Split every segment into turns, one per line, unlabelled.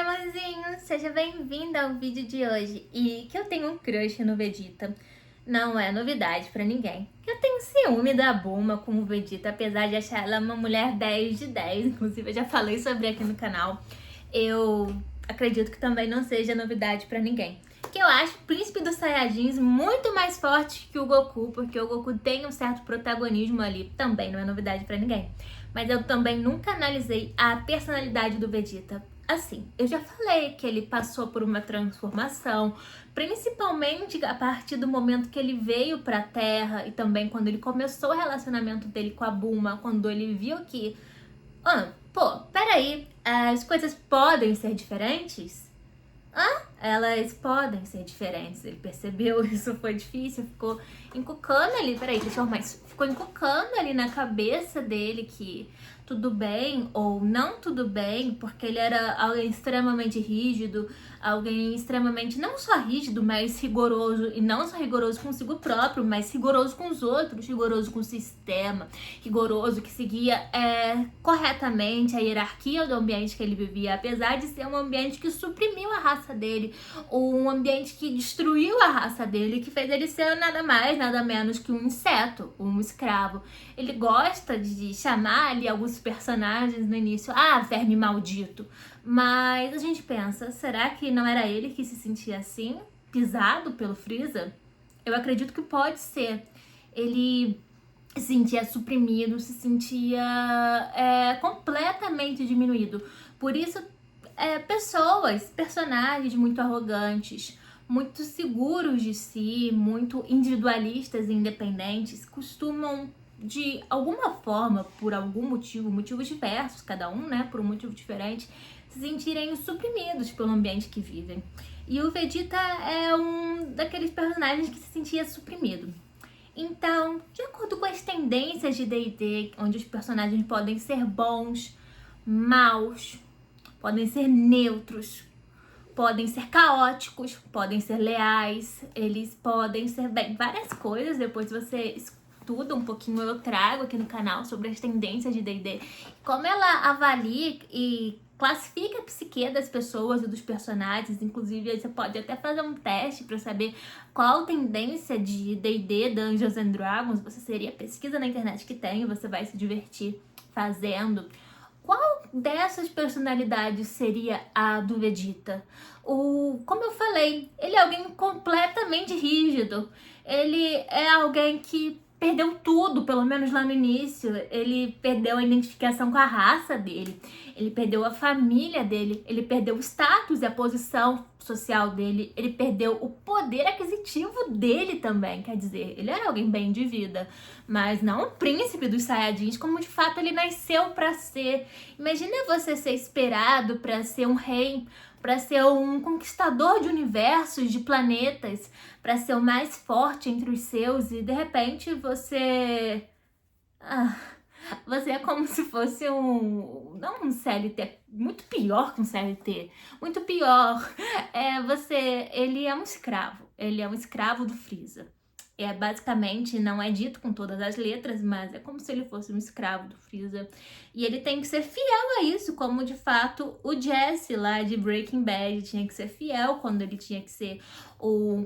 amorzinho, seja bem-vinda ao vídeo de hoje. E que eu tenho um crush no Vegeta não é novidade pra ninguém. Eu tenho ciúme da Bulma com o Vegeta, apesar de achar ela uma mulher 10 de 10, inclusive eu já falei sobre aqui no canal. Eu acredito que também não seja novidade pra ninguém. Que eu acho o Príncipe dos Saiyajins muito mais forte que o Goku, porque o Goku tem um certo protagonismo ali, também não é novidade pra ninguém. Mas eu também nunca analisei a personalidade do Vegeta. Assim, eu já falei que ele passou por uma transformação, principalmente a partir do momento que ele veio pra Terra e também quando ele começou o relacionamento dele com a Bulma, quando ele viu que, peraí, as coisas podem ser diferentes? Elas podem ser diferentes. Ele percebeu, isso foi difícil, ficou encucando ali, deixa eu arrumar isso. Ficou encucando ali na cabeça dele que tudo bem ou não tudo bem, porque ele era alguém extremamente rígido, alguém extremamente não só rígido, mas rigoroso, e não só rigoroso consigo próprio, mas rigoroso com os outros, rigoroso com o sistema, rigoroso que seguia corretamente a hierarquia do ambiente que ele vivia, apesar de ser um ambiente que suprimiu a raça dele, um ambiente que destruiu a raça dele, que fez ele ser nada mais, nada menos que um inseto, um escravo. Ele gosta de chamar ali alguns personagens no início, verme maldito. Mas a gente pensa, será que não era ele que se sentia assim, pisado pelo Freeza? Eu acredito que pode ser. Ele se sentia suprimido, se sentia completamente diminuído. Por isso, personagens muito arrogantes, muito seguros de si, muito individualistas e independentes, costumam, de alguma forma, por algum motivo, motivos diversos, cada um, né, por um motivo diferente, se sentirem suprimidos pelo ambiente que vivem. E o Vegeta é um daqueles personagens que se sentia suprimido. Então, de acordo com as tendências de D&D, onde os personagens podem ser bons, maus, podem ser neutros, podem ser caóticos, podem ser leais, eles podem ser várias coisas. Depois você estuda um pouquinho, eu trago aqui no canal sobre as tendências de D&D, como ela avalia e classifica a psique das pessoas e dos personagens. Inclusive você pode até fazer um teste para saber qual tendência de D&D, Dungeons and Dragons, você seria. Pesquisa na internet que tem, você vai se divertir fazendo. Qual dessas personalidades seria a do Vegeta? Como eu falei, ele é alguém completamente rígido. Ele é alguém que perdeu tudo, pelo menos lá no início. Ele perdeu a identificação com a raça dele. Ele perdeu a família dele. Ele perdeu o status e a posição social dele. Ele perdeu o poder aquisitivo dele também. Quer dizer, ele era alguém bem de vida, mas não o príncipe dos Saiyajins, como de fato ele nasceu para ser. Imagina você ser esperado para ser um rei, para ser um conquistador de universos, de planetas, para ser o mais forte entre os seus, e de repente você é como se fosse não um CLT, muito pior que um CLT, muito pior. Ele é um escravo do Freeza. Basicamente, não é dito com todas as letras, mas é como se ele fosse um escravo do Freeza. E ele tem que ser fiel a isso, como de fato o Jesse lá de Breaking Bad tinha que ser fiel, quando ele tinha que ser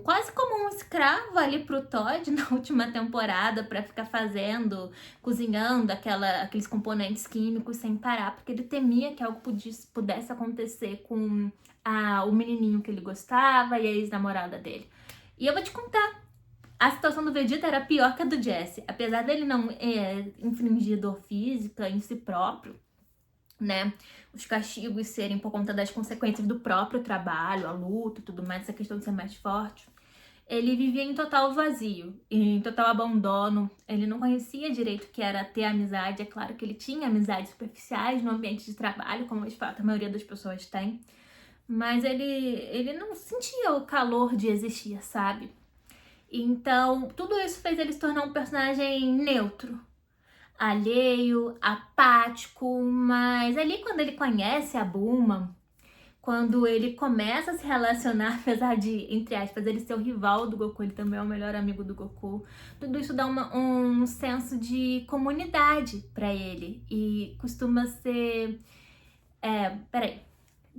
quase como um escravo ali pro Todd na última temporada, para ficar cozinhando aqueles componentes químicos sem parar, porque ele temia que algo pudesse acontecer com o menininho que ele gostava e a ex-namorada dele. E eu vou te contar, a situação do Vegeta era pior que a do Jesse. Apesar dele não infringir dor física em si próprio, né? Os castigos serem por conta das consequências do próprio trabalho, a luta e tudo mais, essa questão de ser mais forte. Ele vivia em total vazio, em total abandono. Ele não conhecia direito o que era ter amizade. É claro que ele tinha amizades superficiais no ambiente de trabalho, como de fato a maioria das pessoas tem. Mas ele não sentia o calor de existir, sabe? Então, tudo isso fez ele se tornar um personagem neutro, alheio, apático, mas ali quando ele conhece a Bulma, quando ele começa a se relacionar, apesar de, entre aspas, ele ser o rival do Goku, ele também é o melhor amigo do Goku, tudo isso dá um senso de comunidade pra ele, e costuma ser...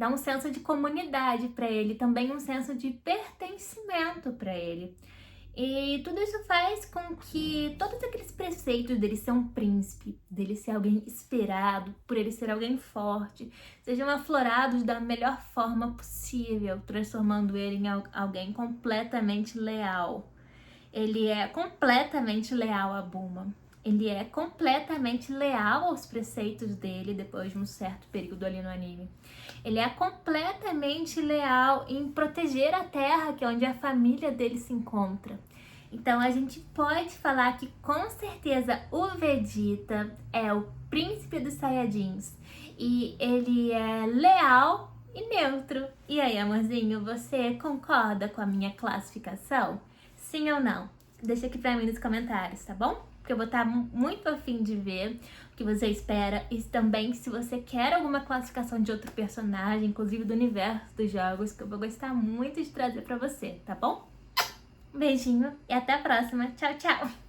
dá um senso de comunidade para ele, também um senso de pertencimento para ele. E tudo isso faz com que todos aqueles preceitos dele ser um príncipe, dele ser alguém esperado, por ele ser alguém forte, sejam aflorados da melhor forma possível, transformando ele em alguém completamente leal. Ele é completamente leal a Bulma. Ele é completamente leal aos preceitos dele depois de um certo período ali no anime. Ele é completamente leal em proteger a Terra, que é onde a família dele se encontra. Então a gente pode falar que com certeza o Vegeta é o príncipe dos Saiyajins. E ele é leal e neutro. E aí, amorzinho, você concorda com a minha classificação? Sim ou não? Deixa aqui pra mim nos comentários, tá bom? Porque eu vou estar muito afim de ver o que você espera. E também, se você quer alguma classificação de outro personagem, inclusive do universo dos jogos, que eu vou gostar muito de trazer pra você, tá bom? Um beijinho e até a próxima. Tchau, tchau!